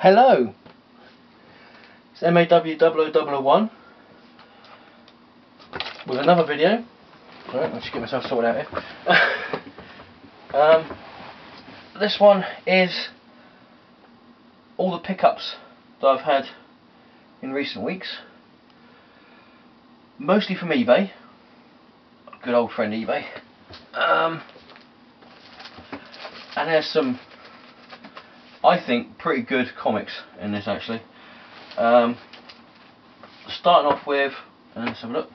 Hello, it's MAW0001 with another video. Right, let's get myself sorted out here. This one is all the pickups that I've had in recent weeks, mostly from eBay, good old friend eBay, and there's some, I think, pretty good comics in this actually. Starting off with, let's have a look,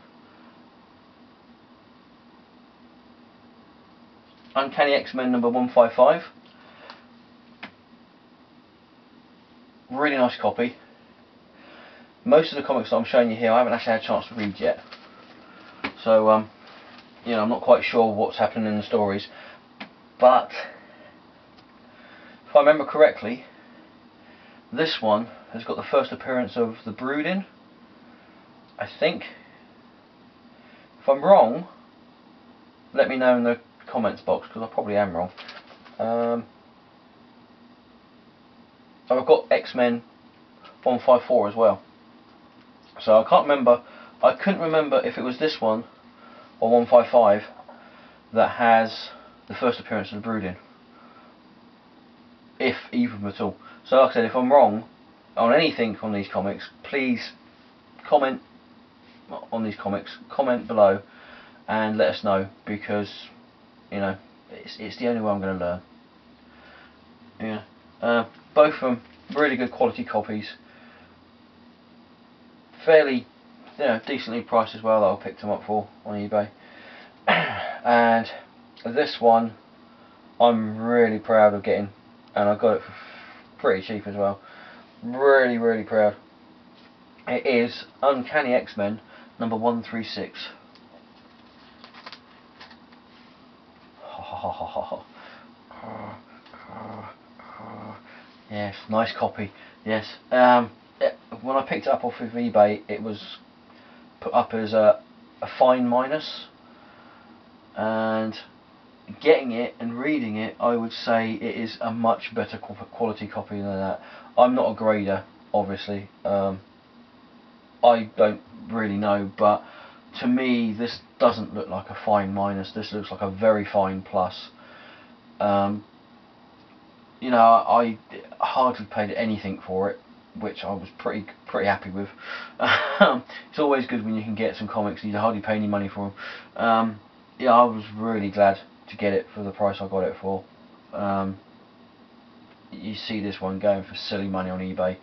Uncanny X-Men number 155. Really nice copy. Most of the comics that I'm showing you here I haven't actually had a chance to read yet, so you know, I'm not quite sure what's happening in the stories, but if I remember correctly, this one has got the first appearance of the Brood in, I think. If I'm wrong, let me know in the comments box, because I probably am wrong. I've got X-Men 154 as well, so I can't remember, I couldn't remember if it was this one or 155 that has the first appearance of the Brood in, if even at all. So like I said, if I'm wrong on anything on these comics, please comment on these comics, comment below and let us know, because you know, it's the only way I'm going to learn. Yeah, both of them really good quality copies, fairly, you know, decently priced as well that I picked them up for on eBay. And this one I'm really proud of getting, and I got it for pretty cheap as well. Really proud. It is Uncanny X-Men number 136. Yes, nice copy. Yes. When I picked it up off of eBay, it was put up as a fine minus, and getting it and reading it, I would say it is a much better quality copy than that. I'm not a grader, obviously. I don't really know, but to me this doesn't look like a fine minus. This looks like a very fine plus. You know, I hardly paid anything for it, which I was pretty happy with. It's always good when you can get some comics and you hardly pay any money for them. Yeah, I was really glad to get it for the price I got it for. You see this one going for silly money on eBay,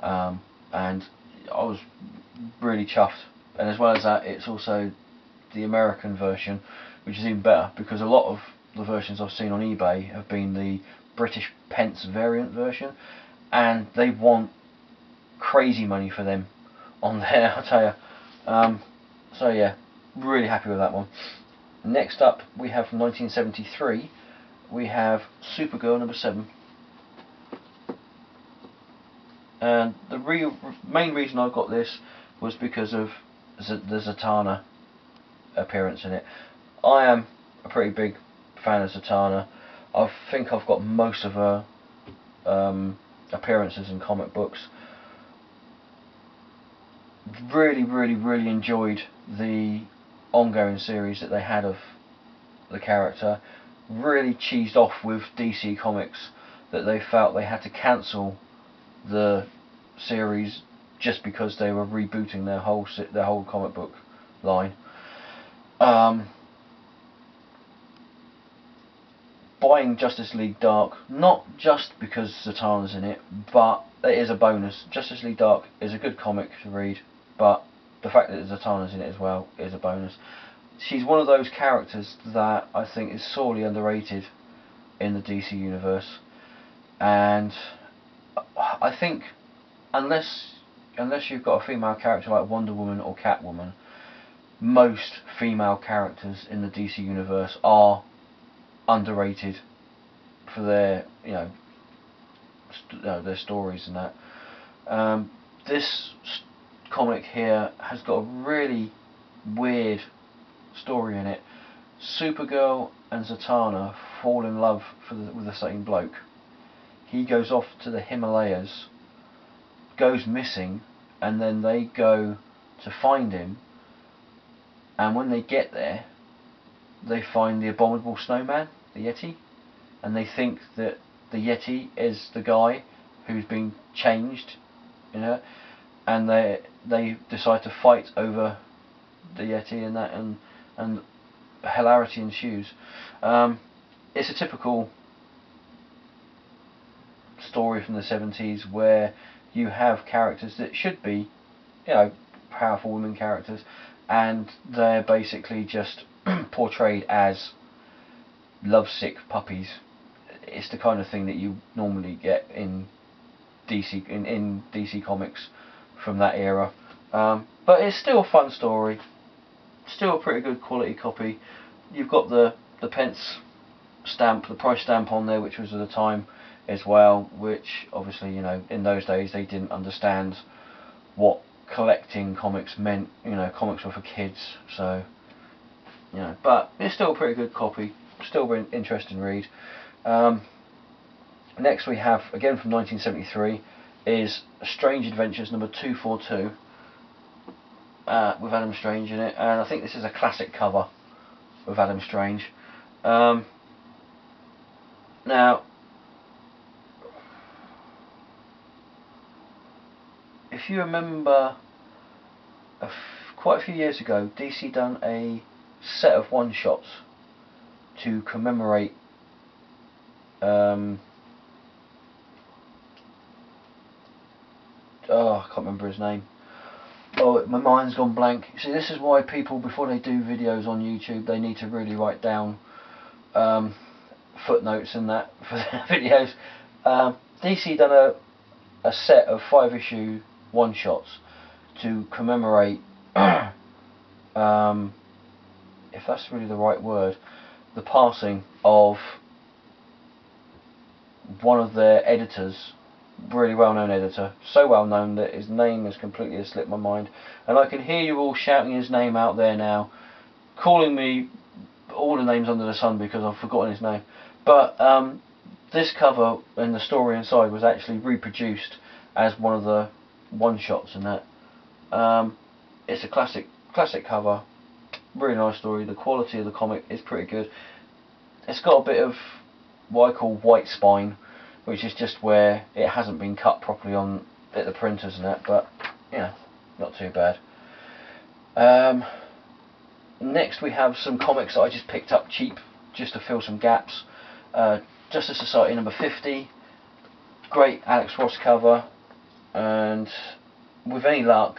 and I was really chuffed. And as well as that, it's also the American version, which is even better, because a lot of the versions I've seen on eBay have been the British pence variant version, and they want crazy money for them on there, I'll tell you. So yeah, really happy with that one. Next up, we have from 1973, we have Supergirl number 7. And the main reason I got this was because of the Zatanna appearance in it. I am a pretty big fan of Zatanna. I think I've got most of her appearances in comic books. Really enjoyed the ongoing series that they had of the character. Really cheesed off with DC Comics that they felt they had to cancel the series just because they were rebooting their whole comic book line. Buying Justice League Dark, not just because Zatanna's in it, but it is a bonus. Justice League Dark is a good comic to read, but the fact that Zatanna's in it as well is a bonus. She's one of those characters that I think is sorely underrated in the DC universe, and I think unless you've got a female character like Wonder Woman or Catwoman, most female characters in the DC universe are underrated for their, you know, their stories and that. This comic here has got a really weird story in it. Supergirl and Zatanna fall in love with the same bloke. He goes off to the Himalayas goes missing, and then they go to find him, and when they get there, they find the abominable snowman, the Yeti, and they think that the Yeti is the guy who's been changed, you know, and they decide to fight over the Yeti and that, and hilarity ensues. It's a typical story from the 70s where you have characters that should be, you know, powerful women characters, and they're basically just portrayed as lovesick puppies. It's the kind of thing that you normally get in DC in DC Comics from that era. But it's still a fun story, still a pretty good quality copy. You've got the pence stamp, the price stamp on there, which was at the time as well, which obviously, you know, in those days they didn't understand what collecting comics meant. You know, comics were for kids, so, you know, but it's still a pretty good copy, still an interesting read. Next we have, again from 1973, is Strange Adventures number 242 with Adam Strange in it, and I think this is a classic cover with Adam Strange. Now, if you remember, quite a few years ago, DC done a set of one-shots to commemorate I can't remember his name. Oh, my mind's gone blank. See, this is why people, before they do videos on YouTube, they need to really write down footnotes and that for their videos. DC done a set of 5-issue one-shots to commemorate, if that's really the right word, the passing of one of their editors, really well-known editor, so well-known that his name has completely slipped my mind, and I can hear you all shouting his name out there now, calling me all the names under the sun because I've forgotten his name. But this cover and the story inside was actually reproduced as one of the one-shots and that. It's a classic cover, really nice story. The quality of the comic is pretty good. It's got a bit of what I call white spine, which is just where it hasn't been cut properly on at the printers and that, but yeah, not too bad. Next we have some comics that I just picked up cheap just to fill some gaps. Justice Society number 50, great Alex Ross cover, and with any luck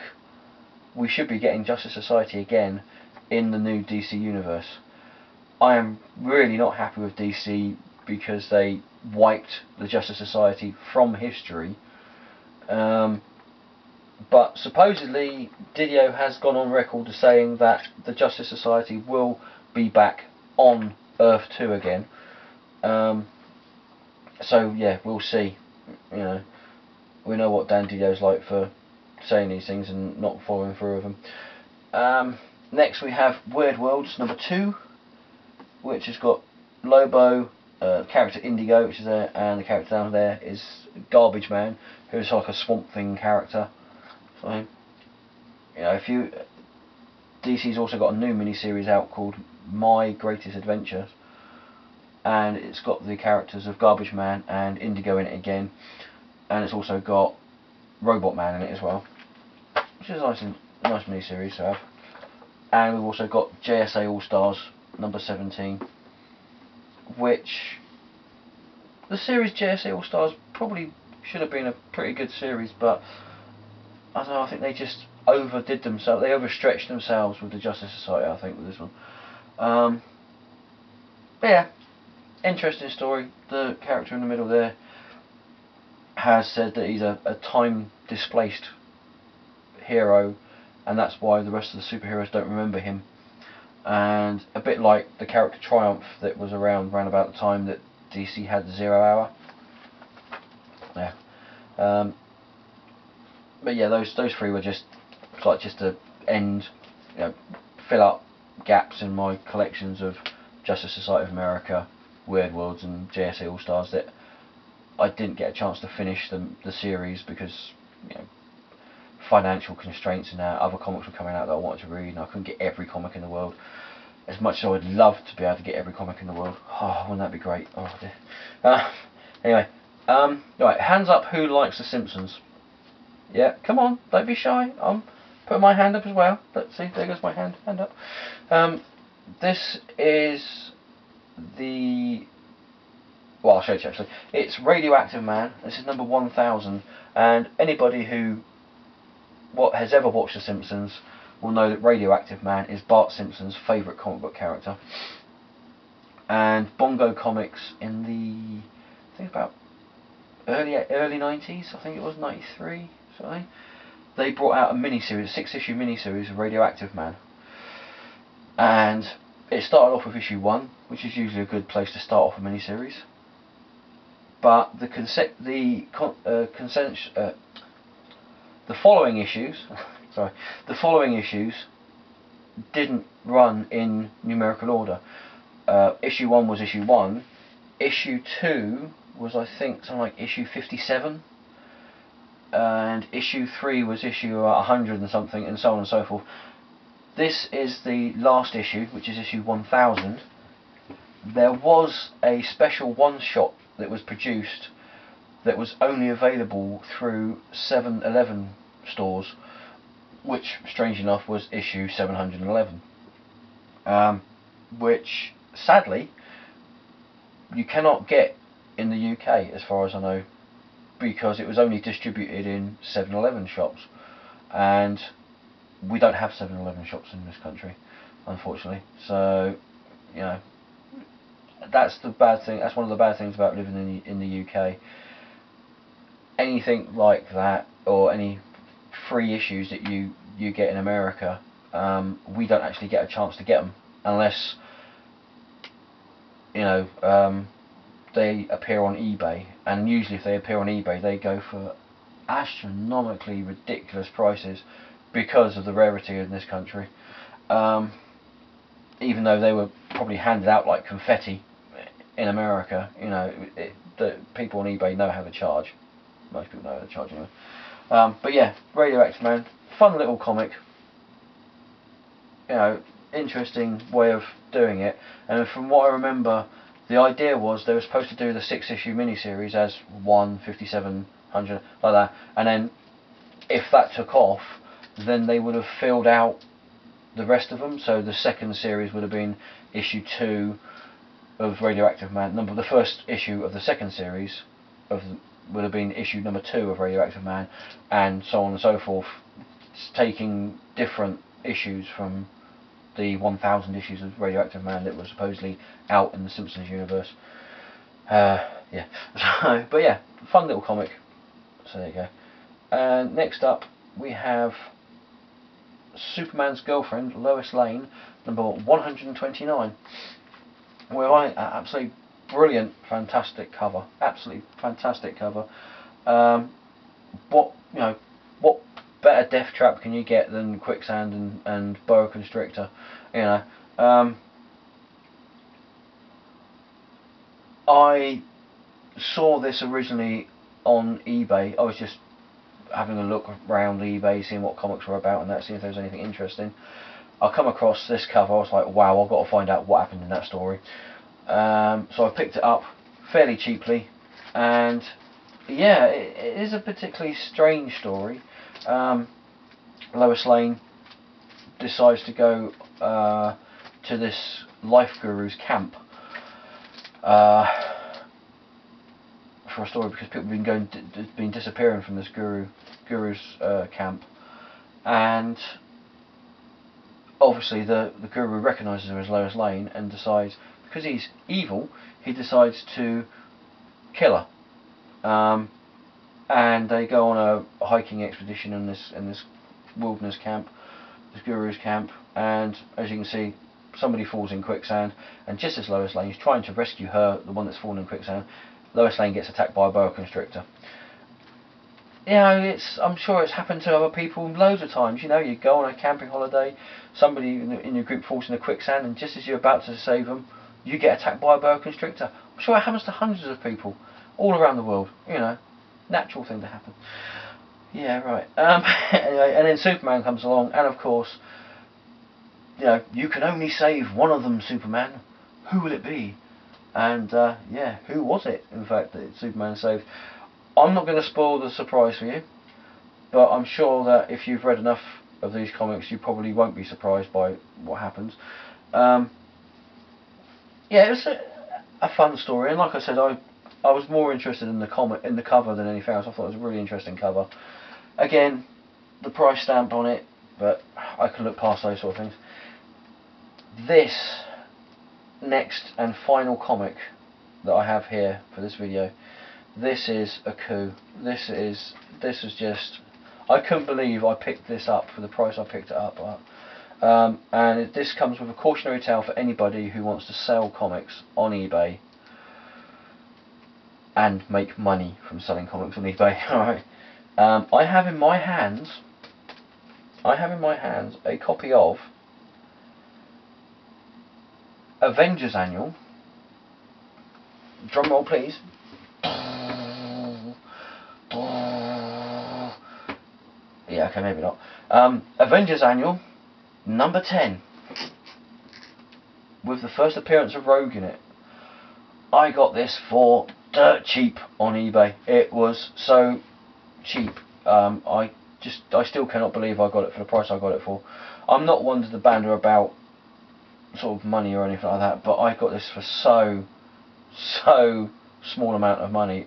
we should be getting Justice Society again in the new DC universe. I am really not happy with DC because they wiped the Justice Society from history, but supposedly Didio has gone on record as saying that the Justice Society will be back on Earth 2 again. So yeah, we'll see. You know, we know what Dan Didio's like for saying these things and not following through with them. Next we have Weird Worlds number 2, which has got Lobo, character Indigo, which is there, and the character down there is Garbage Man, who's like a Swamp Thing character. So, you know, DC's also got a new miniseries out called My Greatest Adventures, and it's got the characters of Garbage Man and Indigo in it again, and it's also got Robot Man in it as well, which is a nice miniseries to have. And we've also got JSA All Stars number 17, which the series JSA All Stars probably should have been a pretty good series, but I don't know, I think they just overdid themselves, they overstretched themselves with the Justice Society, I think, with this one. But yeah, interesting story. The character in the middle there has said that he's a time displaced hero, and that's why the rest of the superheroes don't remember him. And a bit like the character Triumph that was around about the time that DC had 0 Hour. Yeah. But yeah, those three were just to end, you know, fill up gaps in my collections of Justice Society of America, Weird Worlds, and JSA All Stars that I didn't get a chance to finish the series because, you know, financial constraints and that, other comics were coming out that I wanted to read, and I couldn't get every comic in the world. As much as I would love to be able to get every comic in the world. Oh, wouldn't that be great? Oh dear. Anyway, right, hands up who likes The Simpsons. Yeah, come on, don't be shy. I'm putting my hand up as well. Let's see, there goes my hand up. This is the... Well, I'll show it to you actually. It's Radioactive Man. This is number 1000, and anybody who has ever watched The Simpsons will know that Radioactive Man is Bart Simpson's favourite comic book character. And Bongo Comics in the, I think about early 90s, I think it was 93 something, they brought out a miniseries, a 6-issue miniseries of Radioactive Man. And it started off with issue 1, which is usually a good place to start off a miniseries. But the following issues, sorry, the following issues didn't run in numerical order. Issue 1 was issue 1. Issue 2 was, I think, something like issue 57. And issue 3 was issue 100 and something, and so on and so forth. This is the last issue, which is issue 1000. There was a special one-shot that was produced that was only available through 7-Eleven stores, which, strange enough, was issue 711. Which, sadly, you cannot get in the UK, as far as I know, because it was only distributed in 7-Eleven shops, and we don't have 7-Eleven shops in this country, unfortunately. So, you know, that's the bad thing. That's one of the bad things about living in the UK. Anything like that, or any free issues that you get in America, we don't actually get a chance to get them unless, you know, they appear on eBay. And usually if they appear on eBay, they go for astronomically ridiculous prices because of the rarity in this country. Even though they were probably handed out like confetti in America, you know, the people on eBay know how to charge. Most people know how to charge anyway. But yeah, Radioactive Man, fun little comic. You know, interesting way of doing it. And from what I remember, the idea was they were supposed to do the 6-issue miniseries as 1, 57, 100, like that. And then, if that took off, then they would have filled out the rest of them. So the second series would have been issue 2 of Radioactive Man. The first issue of the second series would have been issue number 2 of Radioactive Man, and so on and so forth, taking different issues from the 1000 issues of Radioactive Man that were supposedly out in the Simpsons universe. Yeah. But yeah, fun little comic. So there you go. And next up we have Superman's Girlfriend, Lois Lane, number 129. Where absolutely brilliant, fantastic cover. Absolutely fantastic cover. What better Deathtrap can you get than Quicksand and Boa Constrictor? You know. I saw this originally on eBay. I was just having a look around eBay, seeing what comics were about and that, seeing if there was anything interesting. I come across this cover. I was like, wow, I've got to find out what happened in that story. So I picked it up fairly cheaply, and yeah, it is a particularly strange story. Lois Lane decides to go to this life guru's camp for a story, because people have been disappearing from this guru's camp, and obviously the guru recognises her as Lois Lane and decides, because he's evil, he decides to kill her. And they go on a hiking expedition in this wilderness camp, this guru's camp, and as you can see, somebody falls in quicksand, and just as Lois Lane is trying to rescue her, the one that's fallen in quicksand, Lois Lane gets attacked by a boa constrictor. You know, I'm sure it's happened to other people loads of times. You know, you go on a camping holiday, somebody in your group falls in the quicksand, and just as you're about to save them, you get attacked by a boa constrictor. I'm sure it happens to hundreds of people all around the world. You know, natural thing to happen. Yeah, right. Anyway, and then Superman comes along, and of course, you can only save one of them, Superman. Who will it be? And yeah, who was it? In fact, that Superman saved. I'm not going to spoil the surprise for you, but I'm sure that if you've read enough of these comics, you probably won't be surprised by what happens. Yeah, it was a fun story, and like I said, I was more interested in the cover than anything else. I thought it was a really interesting cover. Again, the price stamp on it, but I can look past those sort of things. This next and final comic that I have here for this video, this is a coup. This is just, I couldn't believe I picked this up for the price I picked it up at. And this comes with a cautionary tale for anybody who wants to sell comics on eBay and make money from selling comics on eBay. Alright. I have in my hands a copy of Avengers Annual. Drum roll, please. Yeah, okay, maybe not. Avengers Annual number 10, with the first appearance of Rogue in it. I got this for dirt cheap on eBay. It was so cheap. I still cannot believe I got it for the price I got it for. I'm not one to banter about sort of money or anything like that, but I got this for so small amount of money.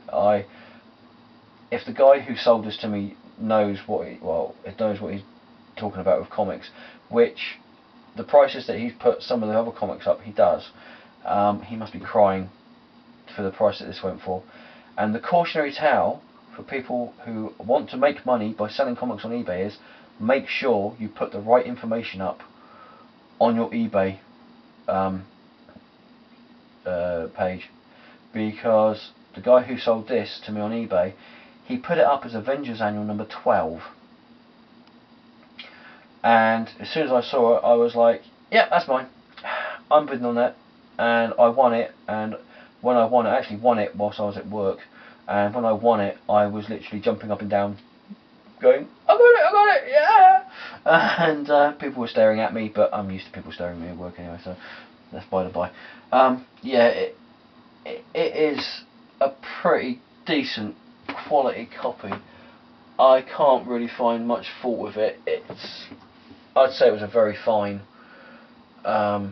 If the guy who sold this to me knows what he's talking about with comics, which the prices that he's put some of the other comics up, he does. He must be crying for the price that this went for. And the cautionary tale for people who want to make money by selling comics on eBay is, make sure you put the right information up on your eBay page, because the guy who sold this to me on eBay, he put it up as Avengers Annual number 12, and as soon as I saw it, I was like, yeah, that's mine. I'm bidding on that, and I won it. And when I won it, I actually won it whilst I was at work, and when I won it, I was literally jumping up and down going, I got it, yeah! And people were staring at me, but I'm used to people staring at me at work anyway, so that's by the by. Yeah, it is a pretty decent quality copy. I can't really find much fault with it. I'd say it was a very fine, at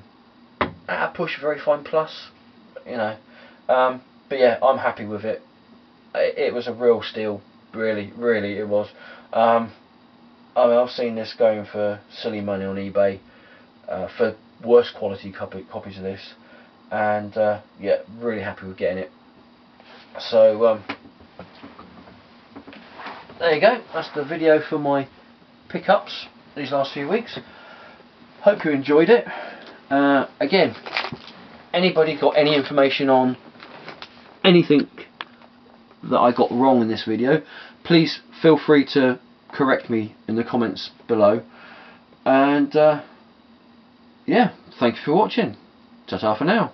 a push, very fine plus, but yeah, I'm happy with it. It was a real steal, really it was. I mean, I've seen this going for silly money on eBay for worse quality copies of this, and yeah, really happy with getting it. So there you go, that's the video for my pickups these last few weeks. Hope you enjoyed it. Again, anybody got any information on anything that I got wrong in this video, please feel free to correct me in the comments below. And yeah, thank you for watching. Ta-ta for now.